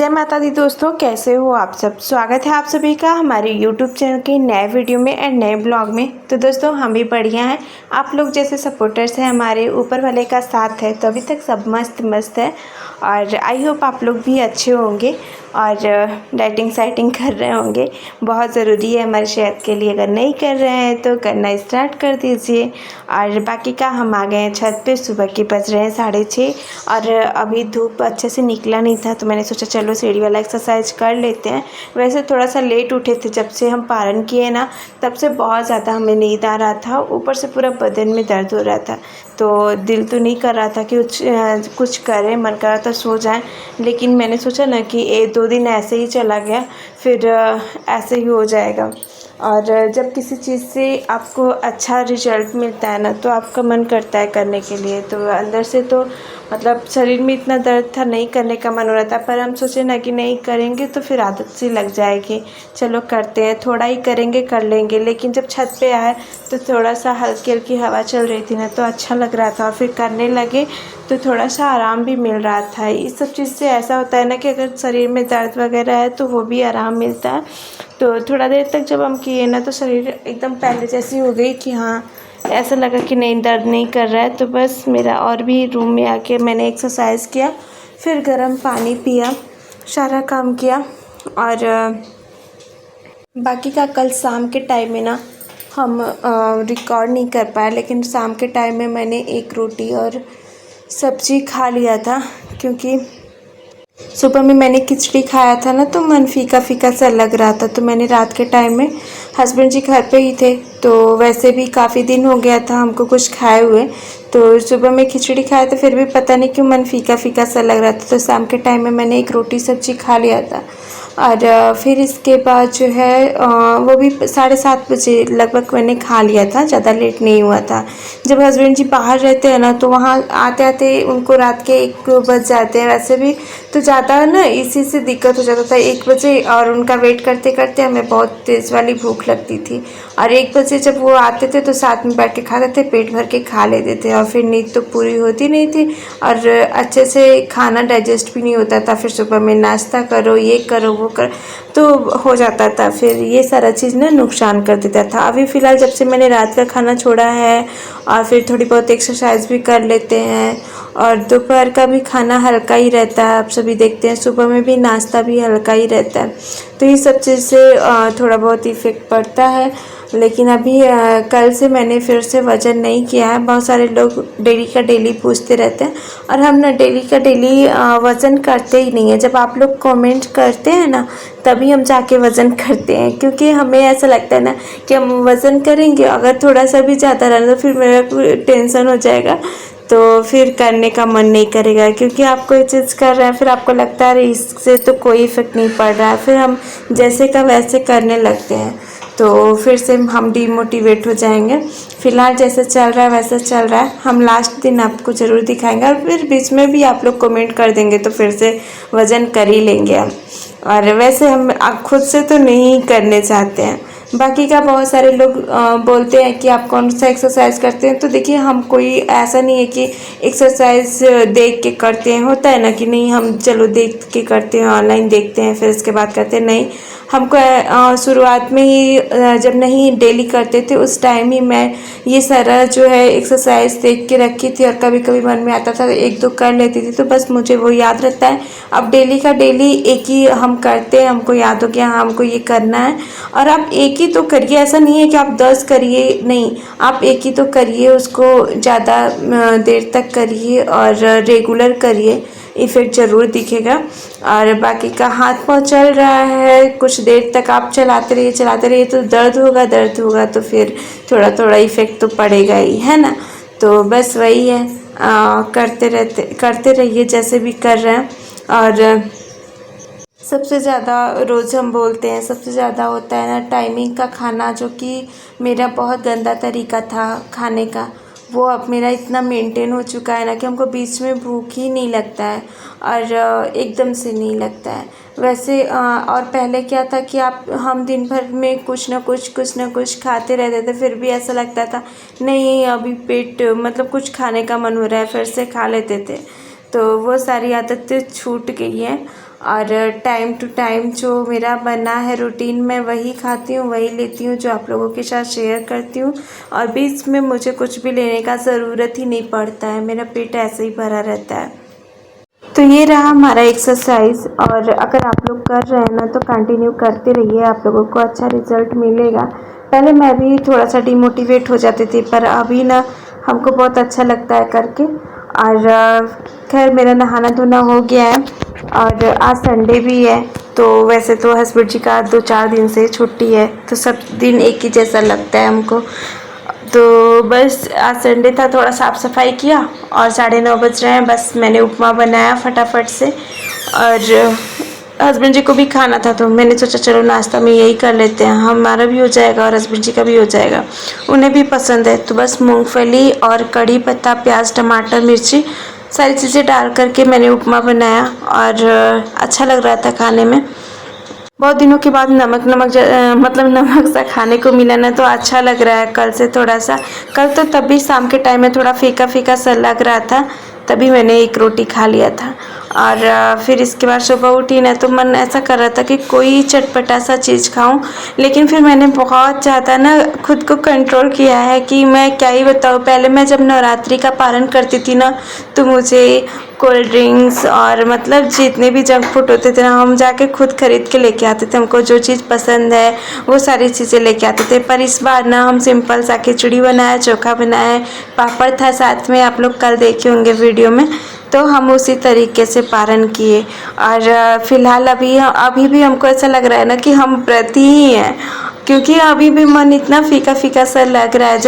जय माता दी दोस्तों, कैसे हो आप सब। स्वागत है आप सभी का हमारे YouTube चैनल के नए वीडियो में एंड नए ब्लॉग में। तो दोस्तों हम भी बढ़िया हैं। आप लोग जैसे सपोर्टर्स हैं, हमारे ऊपर वाले का साथ है, तो अभी तक सब मस्त है। और आई होप आप लोग भी अच्छे होंगे और डाइटिंग साइटिंग कर रहे होंगे। बहुत ज़रूरी है हमारी सेहत के लिए। अगर नहीं कर रहे हैं तो करना स्टार्ट कर दीजिए। और बाकी का हम आ गए हैं छत पे। सुबह के बज रहे हैं 6:30 और अभी धूप अच्छे से निकला नहीं था, तो मैंने सोचा चलो सीढ़ी वाला एक्सरसाइज कर लेते हैं। वैसे थोड़ा सा लेट उठे थे, जब से हम पारण किए ना तब से बहुत ज़्यादा हमें नींद आ रहा था, ऊपर से पूरा बदन में दर्द हो रहा था। तो दिल तो नहीं कर रहा था कि कुछ करें, मन कर रहा था सो जाएं। लेकिन मैंने सोचा ना कि 1-2 दिन ऐसे ही चला गया, फिर ऐसे ही हो जाएगा। और जब किसी चीज़ से आपको अच्छा रिजल्ट मिलता है ना, तो आपका मन करता है करने के लिए। तो अंदर से तो मतलब शरीर में इतना दर्द था, नहीं करने का मन हो रहा था, पर हम सोचे ना कि नहीं करेंगे तो फिर आदत सी लग जाएगी। चलो करते हैं, थोड़ा ही करेंगे, कर लेंगे। लेकिन जब छत पे आए तो थोड़ा सा हल्की हल्की हवा चल रही थी ना, तो अच्छा लग रहा था। और फिर करने लगे तो थोड़ा सा आराम भी मिल रहा था। इस सब चीज़ से ऐसा होता है ना कि अगर शरीर में दर्द वगैरह है तो वो भी आराम मिलता है। तो थोड़ा देर तक जब हम किए ना, तो शरीर एकदम पहले जैसी हो गई कि हाँ, ऐसा लगा कि नहीं दर्द नहीं कर रहा है। तो बस मेरा और भी रूम में आके मैंने एक्सरसाइज़ किया, फिर गर्म पानी पिया, सारा काम किया। और बाकी का कल शाम के टाइम में ना हम रिकॉर्ड नहीं कर पाए, लेकिन शाम के टाइम में मैंने एक रोटी और सब्ज़ी खा लिया था, क्योंकि सुबह में मैंने खिचड़ी खाया था ना, तो मन फीका फीका सा लग रहा था। तो मैंने रात के टाइम में, हस्बैंड जी घर पे ही थे, तो वैसे भी काफ़ी दिन हो गया था हमको कुछ खाए हुए, तो सुबह में खिचड़ी खाया था, फिर भी पता नहीं क्यों मन फीका फीका सा लग रहा था। तो शाम के टाइम में मैंने एक रोटी सब्जी खा लिया था। और फिर इसके बाद जो है वो भी 7:30 बजे लगभग मैंने खा लिया था, ज़्यादा लेट नहीं हुआ था। जब हस्बैंड जी बाहर रहते हैं ना, तो वहाँ आते आते उनको रात के 1 बज जाते हैं वैसे भी। तो ज़्यादा ना इसी से दिक्कत हो जाता था 1 बजे, और उनका वेट करते करते हमें बहुत तेज़ वाली भूख लगती थी। और 1 बजे जब वो आते थे तो साथ में बैठ के खाते थे, पेट भर के खा लेते थे, और फिर नींद तो पूरी होती नहीं थी और अच्छे से खाना डाइजेस्ट भी नहीं होता था। फिर सुबह में नाश्ता करो, ये करो, वो कर, तो हो जाता था। फिर ये सारा चीज़ ना नुकसान कर देता था। अभी फ़िलहाल जब से मैंने रात का खाना छोड़ा है और फिर थोड़ी बहुत एक्सरसाइज भी कर लेते हैं, और दोपहर का भी खाना हल्का ही रहता है, आप सभी देखते हैं, सुबह में भी नाश्ता भी हल्का ही रहता है। तो ये सब चीज़ से थोड़ा बहुत इफ़ेक्ट पड़ता है। लेकिन अभी कल से मैंने फिर से वज़न नहीं किया है। बहुत सारे लोग डेली का डेली पूछते रहते हैं, और हम ना डेली का डेली वज़न करते ही नहीं है। जब आप लोग कमेंट करते हैं ना, तभी हम जाके वज़न करते हैं, क्योंकि हमें ऐसा लगता है ना कि हम वज़न करेंगे, अगर थोड़ा सा भी ज़्यादा रहा तो फिर मेरा टेंशन हो जाएगा, तो फिर करने का मन नहीं करेगा। क्योंकि आप कोई चीज़ कर रहे हैं, फिर आपको लगता है इससे तो कोई इफ़ेक्ट नहीं पड़ रहा है, फिर हम जैसे का वैसे करने लगते हैं, तो फिर से हम डीमोटिवेट हो जाएंगे। फ़िलहाल जैसे चल रहा है वैसे चल रहा है। हम लास्ट दिन आपको ज़रूर दिखाएंगे, और फिर बीच में भी आप लोग कमेंट कर देंगे तो फिर से वज़न कर ही लेंगे हम। और वैसे हम खुद से तो नहीं करने चाहते हैं। बाकी का बहुत सारे लोग बोलते हैं कि आप कौन सा एक्सरसाइज करते हैं। तो देखिए, हम कोई ऐसा नहीं है कि एक्सरसाइज देख के करते हैं। होता है ना कि नहीं, हम चलो देख के करते हैं, ऑनलाइन देखते हैं फिर उसके बाद करते हैं। नहीं, हमको शुरुआत में ही जब नहीं डेली करते थे उस टाइम ही मैं ये सारा जो है एक्सरसाइज देख के रखी थी, और कभी कभी मन में आता था 1-2 कर लेती थी, तो बस मुझे वो याद रहता है। अब डेली का डेली एक ही हम करते हैं, हमको याद हो गया हाँ हमको ये करना है। और आप एक ही तो करिए, ऐसा नहीं है कि आप 10 करिए, नहीं, आप एक ही तो करिए, उसको ज़्यादा देर तक करिए और रेगुलर करिए, इफ़ेक्ट ज़रूर दिखेगा। और बाकी का हाथ पाँव चल रहा है, कुछ देर तक आप चलाते रहिए, तो दर्द होगा तो फिर थोड़ा थोड़ा इफ़ेक्ट तो पड़ेगा ही, है ना। तो बस वही है, करते रहिए जैसे भी कर रहे हैं। और सबसे ज़्यादा रोज़ हम बोलते हैं, सबसे ज़्यादा होता है ना टाइमिंग का खाना, जो कि मेरा बहुत गंदा तरीका था खाने का, वो अब मेरा इतना मेंटेन हो चुका है ना कि हमको बीच में भूख ही नहीं लगता है, और एकदम से नहीं लगता है। वैसे और पहले क्या था कि हम दिन भर में कुछ ना कुछ खाते रहते थे, फिर भी ऐसा लगता था नहीं अभी पेट मतलब कुछ खाने का मन हो रहा है, फिर से खा लेते थे। तो वो सारी आदतें छूट गई हैं। और टाइम टू टाइम जो मेरा बना है रूटीन मैं वही खाती हूँ, वही लेती हूँ जो आप लोगों के साथ शेयर करती हूँ। और बीच में मुझे कुछ भी लेने का ज़रूरत ही नहीं पड़ता है, मेरा पेट ऐसे ही भरा रहता है। तो ये रहा हमारा एक्सरसाइज, और अगर आप लोग कर रहे हैं ना तो कंटिन्यू करते रहिए, आप लोगों को अच्छा रिजल्ट मिलेगा। पहले मैं भी थोड़ा सा डिमोटिवेट हो जाती थी, पर अभी ना हमको बहुत अच्छा लगता है करके। और खैर मेरा नहाना धोना हो गया है, और आज संडे भी है, तो वैसे तो हस्बैंड जी का 2-4 दिन से छुट्टी है, तो सब दिन एक ही जैसा लगता है हमको। तो बस आज संडे था, थोड़ा साफ़ सफाई किया, और 9:30 बज रहे हैं। बस मैंने उपमा बनाया फटाफट से, और हस्बैंड जी को भी खाना था, तो मैंने सोचा चलो नाश्ता में यही कर लेते हैं, हमारा भी हो जाएगा और हस्बैंड जी का भी हो जाएगा, उन्हें भी पसंद है। तो बस मूंगफली और कड़ी पत्ता, प्याज, टमाटर, मिर्ची सारी चीज़ें डाल करके मैंने उपमा बनाया, और अच्छा लग रहा था खाने में। बहुत दिनों के बाद मतलब नमक सा खाने को मिला ना, तो अच्छा लग रहा है। कल से थोड़ा सा, कल तो तब भी शाम के टाइम में थोड़ा फीका फीका सा लग रहा था, तभी मैंने एक रोटी खा लिया था। और फिर इसके बाद सुबह उठी ना, तो मन ऐसा कर रहा था कि कोई चटपटा सा चीज़ खाऊं, लेकिन फिर मैंने बहुत ज़्यादा ना खुद को कंट्रोल किया है कि मैं क्या ही बताऊँ। पहले मैं जब नवरात्रि का पारण करती थी ना, तो मुझे कोल्ड ड्रिंक्स और मतलब जितने भी जंक फूड होते थे ना, हम जाके खुद खरीद के लेके आते थे, हमको जो चीज़ पसंद है वो सारी चीज़ें लेके आते थे। पर इस बार ना हम सिंपल सा खिचड़ी बनाया, चोखा बनाया, पापड़ था साथ में, आप लोग कल देखे होंगे वीडियो में। तो हम उसी तरीके से पारण किए, और फिलहाल अभी भी हमको ऐसा लग रहा है ना कि हम व्रती ही हैं, क्योंकि अभी भी मन इतना फीका फीका सा लग रहा है।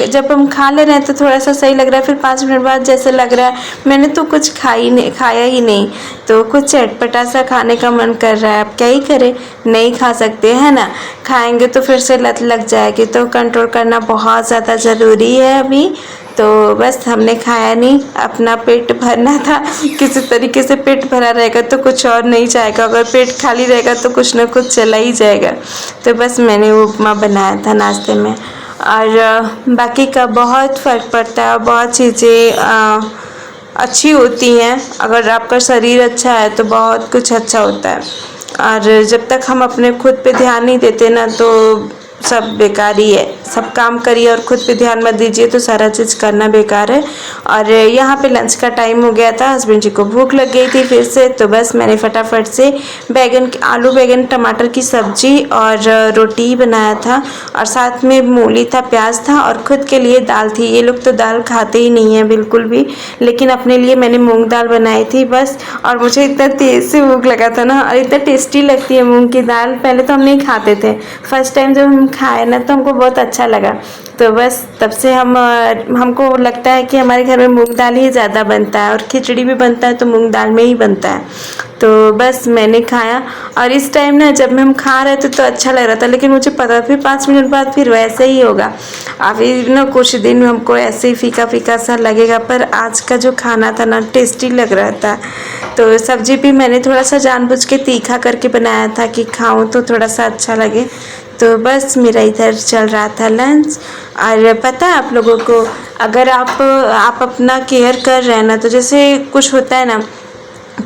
जब हम खा ले रहे हैं तो थोड़ा सा सही लग रहा है, फिर 5 मिनट बाद जैसे लग रहा है मैंने तो कुछ खाया ही नहीं, तो कुछ चटपटा सा खाने का मन कर रहा है। अब क्या ही करें, नहीं खा सकते हैं ना, खाएंगे तो फिर से लत लग जाएगी, तो कंट्रोल करना बहुत ज़्यादा ज़रूरी है अभी। तो बस हमने खाया नहीं, अपना पेट भरना था, किसी तरीके से पेट भरा रहेगा तो कुछ और नहीं जाएगा, अगर पेट खाली रहेगा तो कुछ ना कुछ चला ही जाएगा। तो बस मैंने वो उपमा बनाया था नाश्ते में, और बाकी का बहुत फ़र्क पड़ता है, बहुत चीज़ें अच्छी होती हैं। अगर आपका शरीर अच्छा है तो बहुत कुछ अच्छा होता है, और जब तक हम अपने खुद पे ध्यान नहीं देते ना, तो सब बेकार ही है। सब काम करिए और खुद पे ध्यान मत दीजिए तो सारा चीज़ करना बेकार है। और यहाँ पे लंच का टाइम हो गया था, हस्बैंड जी को भूख लग गई थी फिर से, तो बस मैंने फटाफट से आलू बैगन टमाटर की सब्जी और रोटी बनाया था, और साथ में मूली था, प्याज था, और खुद के लिए दाल थी। ये लोग तो दाल खाते ही नहीं हैं बिल्कुल भी, लेकिन अपने लिए मैंने मूंग दाल बनाई थी बस। और मुझे इतना तेज़ से भूख लगा था ना, और इतना टेस्टी लगती है मूंग की दाल। पहले तो हम नहीं खाते थे, फर्स्ट टाइम जब हम खाए ना तो हमको बहुत अच्छा लगा। तो बस तब से हमको लगता है कि हमारे घर में मूंग दाल ही ज़्यादा बनता है, और खिचड़ी भी बनता है तो मूंग दाल में ही बनता है। तो बस मैंने खाया, और इस टाइम ना जब हम खा रहे थे तो अच्छा लग रहा था, लेकिन मुझे पता फिर 5 मिनट बाद फिर वैसे ही होगा। अभी ना कुछ दिन में हमको ऐसे ही फीका फीका सा लगेगा, पर आज का जो खाना था ना टेस्टी लग रहा था। तो सब्जी भी मैंने थोड़ा सा जानबूझ के तीखा करके बनाया था कि खाऊं तो थोड़ा सा अच्छा लगे। तो बस मेरा इधर चल रहा था लंच। और पता है आप लोगों को, अगर आप अपना केयर कर रहे हैं ना, तो जैसे कुछ होता है ना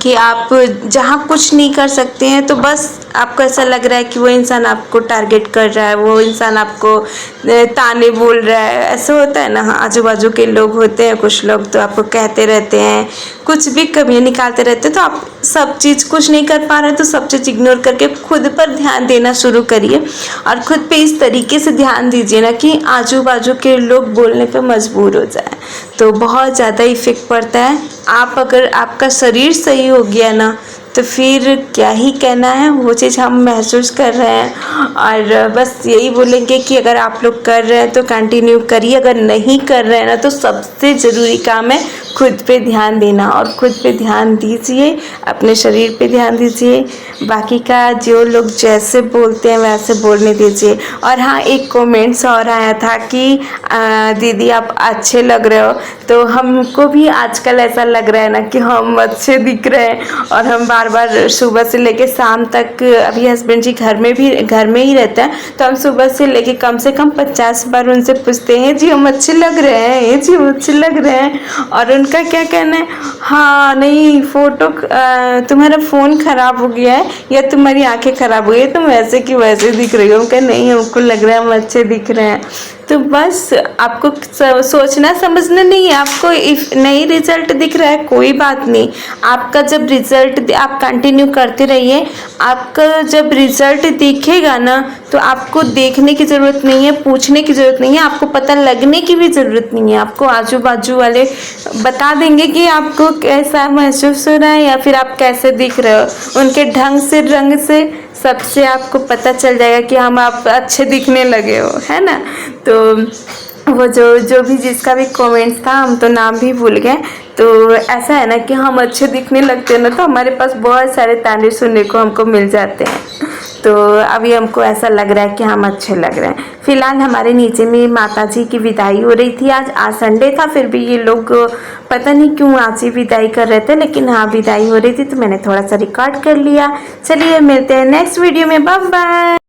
कि आप जहाँ कुछ नहीं कर सकते हैं, तो बस आपको ऐसा लग रहा है कि वो इंसान आपको टारगेट कर रहा है, वो इंसान आपको ताने बोल रहा है, ऐसा होता है ना। हाँ, आजू बाजू के लोग होते हैं कुछ लोग, तो आपको कहते रहते हैं, कुछ भी कमियाँ निकालते रहते हैं। तो आप सब चीज़ कुछ नहीं कर पा रहे तो सब चीज़ इग्नोर करके खुद पर ध्यान देना शुरू करिए, और खुद पे इस तरीके से ध्यान दीजिए ना कि आजू बाजू के लोग बोलने पे मजबूर हो जाए, तो बहुत ज़्यादा इफ़ेक्ट पड़ता है। अगर आपका शरीर सही हो गया ना, तो फिर क्या ही कहना है, वो चीज़ हम महसूस कर रहे हैं। और बस यही बोलेंगे कि अगर आप लोग कर रहे हैं तो कंटिन्यू करिए, अगर नहीं कर रहे हैं ना तो सबसे ज़रूरी काम है खुद पे ध्यान देना, और खुद पे ध्यान दीजिए, अपने शरीर पे ध्यान दीजिए। बाकी का जो लोग जैसे बोलते हैं वैसे बोलने दीजिए। और हाँ, एक कमेंट्स और आया था कि दीदी आप अच्छे लग रहे हो, तो हमको भी आजकल ऐसा लग रहा है ना कि हम अच्छे दिख रहे हैं, और हम बार बार सुबह से लेके शाम तक, अभी हस्बैंड जी घर में ही रहते हैं, तो हम सुबह से लेके कम से कम 50 बार उनसे पूछते हैं जी हम अच्छे लग रहे हैं, जी हम अच्छे लग रहे हैं, और उनका क्या कहना है, हाँ नहीं फ़ोटो तुम्हारा फ़ोन ख़राब हो गया है या तुम्हारी आंखें ख़राब हो गई है, तुम वैसे की वैसे दिख रही हो। उनका नहीं, हमको लग रहा है हम अच्छे दिख रहे हैं। तो बस आपको सोचना समझना नहीं है। आपको इफ नहीं रिजल्ट दिख रहा है कोई बात नहीं, आपका जब रिजल्ट आप कंटिन्यू करते रहिए। आपका जब रिजल्ट दिखेगा ना तो आपको देखने की ज़रूरत नहीं है, पूछने की ज़रूरत नहीं है, आपको पता लगने की भी ज़रूरत नहीं है। आपको आजू बाजू वाले बता देंगे कि आपको कैसा महसूस हो रहा है या फिर आप कैसे दिख रहे हो। उनके ढंग से, रंग से, सबसे आपको पता चल जाएगा कि हम आप अच्छे दिखने लगे हो, है ना। तो वो जो भी जिसका भी कमेंट्स था, हम तो नाम भी भूल गए। तो ऐसा है ना कि हम अच्छे दिखने लगते हैं ना तो हमारे पास बहुत सारे ताने सुनने को हमको मिल जाते हैं। तो अभी हमको ऐसा लग रहा है कि हम अच्छे लग रहे हैं। फिलहाल हमारे नीचे में माता जी की विदाई हो रही थी। आज संडे था, फिर भी ये लोग पता नहीं क्यों आज ही विदाई कर रहे थे, लेकिन हाँ विदाई हो रही थी तो मैंने थोड़ा सा रिकॉर्ड कर लिया। चलिए मिलते हैं नेक्स्ट वीडियो में, बाय बाय।